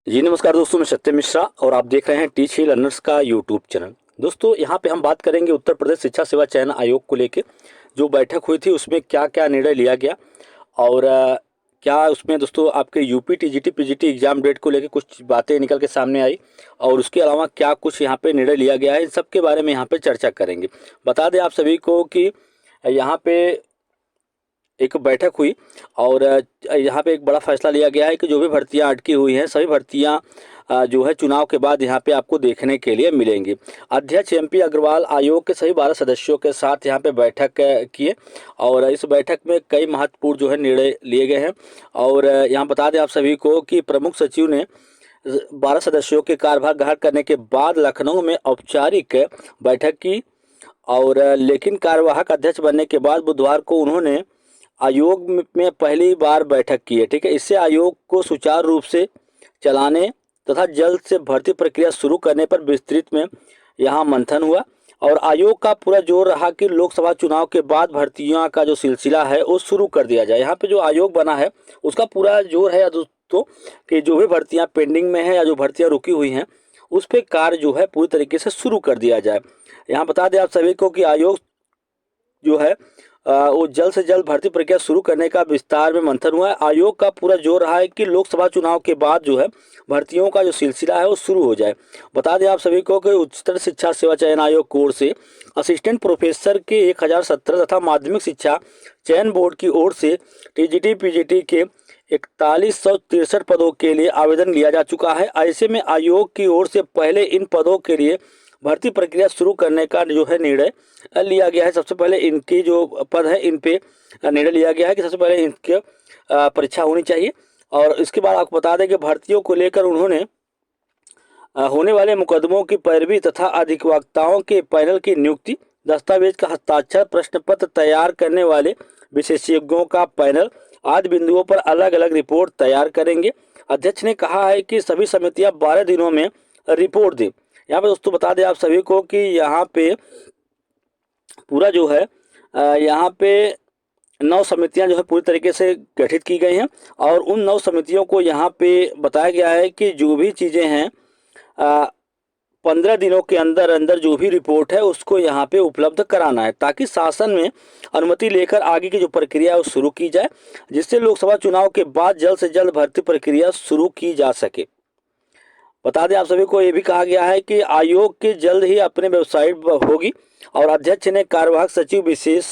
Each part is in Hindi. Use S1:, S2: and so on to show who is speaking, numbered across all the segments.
S1: जी नमस्कार दोस्तों, मैं सत्यम मिश्रा और आप देख रहे हैं टीच ही लर्नर्स का यूट्यूब चैनल। दोस्तों यहाँ पे हम बात करेंगे उत्तर प्रदेश शिक्षा सेवा चयन आयोग को लेके जो बैठक हुई थी उसमें क्या क्या निर्णय लिया गया और क्या उसमें दोस्तों आपके UP TGT PGT exam date को लेके कुछ बातें निकल के सामने आई और उसके अलावा क्या कुछ यहाँ पे निर्णय लिया गया है, इन सब के बारे में यहाँ पे चर्चा करेंगे। बता दें आप सभी को कि यहाँ पे एक बैठक हुई और यहाँ पे एक बड़ा फैसला लिया गया है कि जो भी भर्तियां अटकी हुई हैं सभी भर्तियां जो है चुनाव के बाद यहाँ पे आपको देखने के लिए मिलेंगी। अध्यक्ष एमपी अग्रवाल आयोग के सभी 12 सदस्यों के साथ यहाँ पे बैठक किए और इस बैठक में कई महत्वपूर्ण जो है निर्णय लिए गए हैं। और यहाँ बता दें आप सभी को कि प्रमुख सचिव ने 12 सदस्यों के कार्यभार ग्रहण करने के बाद लखनऊ में औपचारिक बैठक की और लेकिन कार्यवाहक अध्यक्ष बनने के बाद बुधवार को उन्होंने आयोग में पहली बार बैठक की है। ठीक है, इससे आयोग को सुचारू रूप से चलाने तथा जल्द से भर्ती प्रक्रिया शुरू करने पर विस्तृत में यहाँ मंथन हुआ और आयोग का पूरा जोर रहा कि लोकसभा चुनाव के बाद भर्तियों का जो सिलसिला है वो शुरू कर दिया जाए। यहाँ पे जो आयोग बना है उसका पूरा जोर है दोस्तों कि जो भी भर्तियाँ पेंडिंग में है या जो भर्तियाँ रुकी हुई हैं उस पर कार्य जो है पूरी तरीके से शुरू कर दिया जाए। यहाँ बता दें आप सभी को कि आयोग जो है वो जल्द से जल्द भर्ती प्रक्रिया शुरू करने का विस्तार में मंथन हुआ है। आयोग का पूरा जोर रहा है कि लोकसभा चुनाव के बाद जो है भर्तियों का जो सिलसिला है वो शुरू हो जाए। बता दें आप सभी को कि उच्चतर शिक्षा सेवा चयन आयोग की ओर से असिस्टेंट प्रोफेसर के 1017 तथा माध्यमिक शिक्षा चयन बोर्ड की ओर से टीजीटी पीजीटी के 4163 पदों के लिए आवेदन लिया जा चुका है। ऐसे में आयोग की ओर से पहले इन पदों के लिए भर्ती प्रक्रिया शुरू करने का जो है निर्णय लिया गया है। सबसे पहले इनकी जो पद है इन पे निर्णय लिया गया है कि सबसे पहले इनकी परीक्षा होनी चाहिए और इसके बाद आपको बता दें कि भर्तियों को लेकर उन्होंने होने वाले मुकदमों की पैरवी तथा अधिवक्ताओं के पैनल की नियुक्ति, दस्तावेज का हस्ताक्षर, प्रश्न पत्र तैयार करने वाले विशेषज्ञों का पैनल आदि बिंदुओं पर अलग अलग रिपोर्ट तैयार करेंगे। अध्यक्ष ने कहा है कि सभी समितियां 12 दिनों में रिपोर्ट दें। यहाँ पे दोस्तों बता दें आप सभी को कि यहाँ पे पूरा जो है यहाँ पे 9 समितियां जो है पूरी तरीके से गठित की गई हैं और उन 9 समितियों को यहाँ पे बताया गया है कि जो भी चीज़ें हैं 15 दिनों के अंदर अंदर जो भी रिपोर्ट है उसको यहाँ पे उपलब्ध कराना है ताकि शासन में अनुमति लेकर आगे की जो प्रक्रिया है वो शुरू की जाए, जिससे लोकसभा चुनाव के बाद जल्द से जल्द भर्ती प्रक्रिया शुरू की जा सके। बता दें आप सभी को ये भी कहा गया है कि आयोग की जल्द ही अपने वेबसाइट होगी और अध्यक्ष ने कार्यवाहक सचिव विशेष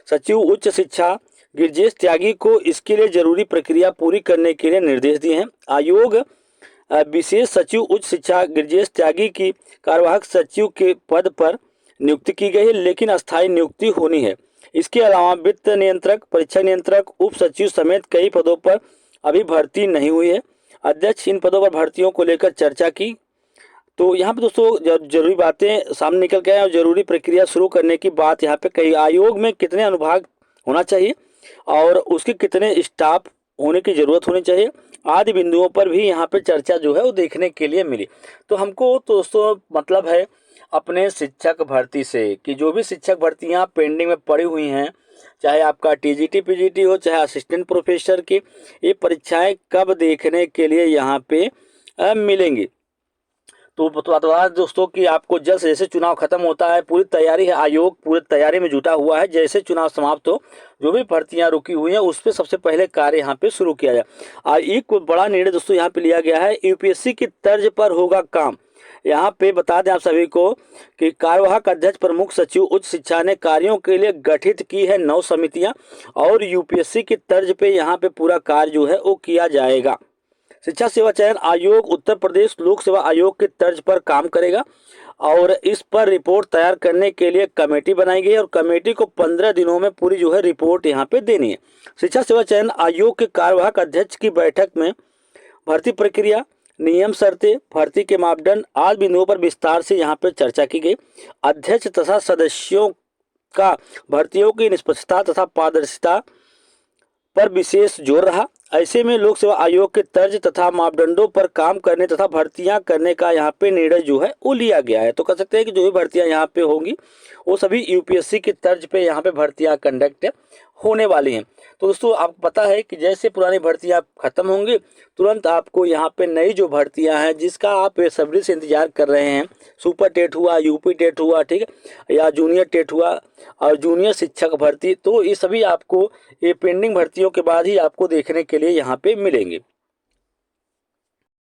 S1: सचिव उच्च शिक्षा गिरिजेश त्यागी को इसके लिए जरूरी प्रक्रिया पूरी करने के लिए निर्देश दिए हैं। आयोग विशेष सचिव उच्च शिक्षा गिरिजेश त्यागी की कार्यवाहक सचिव के पद पर नियुक्ति की गई है, लेकिन अस्थायी नियुक्ति होनी है। इसके अलावा वित्त नियंत्रक, परीक्षा नियंत्रक, उप सचिव समेत कई पदों पर अभी भर्ती नहीं हुई है। अध्यक्ष इन पदों पर भर्तियों को लेकर चर्चा की तो यहाँ पे दोस्तों जरूरी बातें सामने निकल के आए और जरूरी प्रक्रिया शुरू करने की बात यहाँ पे कही। आयोग में कितने अनुभाग होना चाहिए और उसके कितने स्टाफ होने की जरूरत होनी चाहिए आदि बिंदुओं पर भी यहाँ पे चर्चा जो है वो देखने के लिए मिली। तो हमको तो दोस्तों मतलब है अपने शिक्षक भर्ती से कि जो भी शिक्षक भर्तियाँ पेंडिंग में पड़ी हुई हैं, चाहे आपका टीजीटी पीजीटी हो चाहे असिस्टेंट प्रोफेसर की, ये परीक्षाएं कब देखने के लिए यहाँ पे मिलेंगी। तो बता दोस्तों कि आपको जल्द से जैसे चुनाव खत्म होता है पूरी तैयारी है, आयोग पूरी तैयारी में जुटा हुआ है। जैसे चुनाव समाप्त हो जो भी भर्तियां रुकी हुई हैं उस पर सबसे पहले कार्य यहाँ पे शुरू किया जाए। एक बड़ा निर्णय दोस्तों यहाँ पे लिया गया है, यूपीएससी की तर्ज पर होगा काम। यहाँ पे बता दें आप सभी को कि कार्यवाहक अध्यक्ष प्रमुख सचिव उच्च शिक्षा ने कार्यों के लिए गठित की है 9 समितियां और यूपीएससी की तर्ज पे यहाँ पे पूरा कार्य जो है वो किया जाएगा। शिक्षा सेवा चयन आयोग उत्तर प्रदेश लोक सेवा आयोग के तर्ज पर काम करेगा और इस पर रिपोर्ट तैयार करने के लिए कमेटी बनाई गई है और कमेटी को 15 दिनों में पूरी जो है रिपोर्ट यहाँ पे देनी है। शिक्षा सेवा चयन आयोग के कार्यवाहक अध्यक्ष की बैठक में भर्ती प्रक्रिया, नियम शर्तें, भर्ती के मापदंड आदि बिंदुओं पर विस्तार से यहाँ पर चर्चा की गई। अध्यक्ष तथा सदस्यों का भर्तियों की निष्पक्षता तथा पारदर्शिता पर विशेष जोर रहा। ऐसे में लोक सेवा आयोग के तर्ज तथा मापदंडों पर काम करने तथा भर्तियां करने का यहाँ पे निर्णय जो है वो लिया गया है। तो कह सकते हैं कि जो भी भर्तियां यहाँ पे होंगी वो सभी यूपीएससी की तर्ज पे यहाँ पे भर्तियां कंडक्ट होने वाली हैं। तो दोस्तों आपको पता है कि जैसे पुरानी भर्तियां खत्म होंगी, तुरंत आपको यहाँ पे नई जो भर्तियां हैं जिसका आप बेसब्री से इंतजार कर रहे हैं, सुपर टेट हुआ, यूपी टेट हुआ, ठीक है, या जूनियर टेट हुआ और जूनियर शिक्षक भर्ती, तो ये सभी आपको ये पेंडिंग भर्तियों के बाद ही आपको देखने के लिए यहाँ पे मिलेंगे।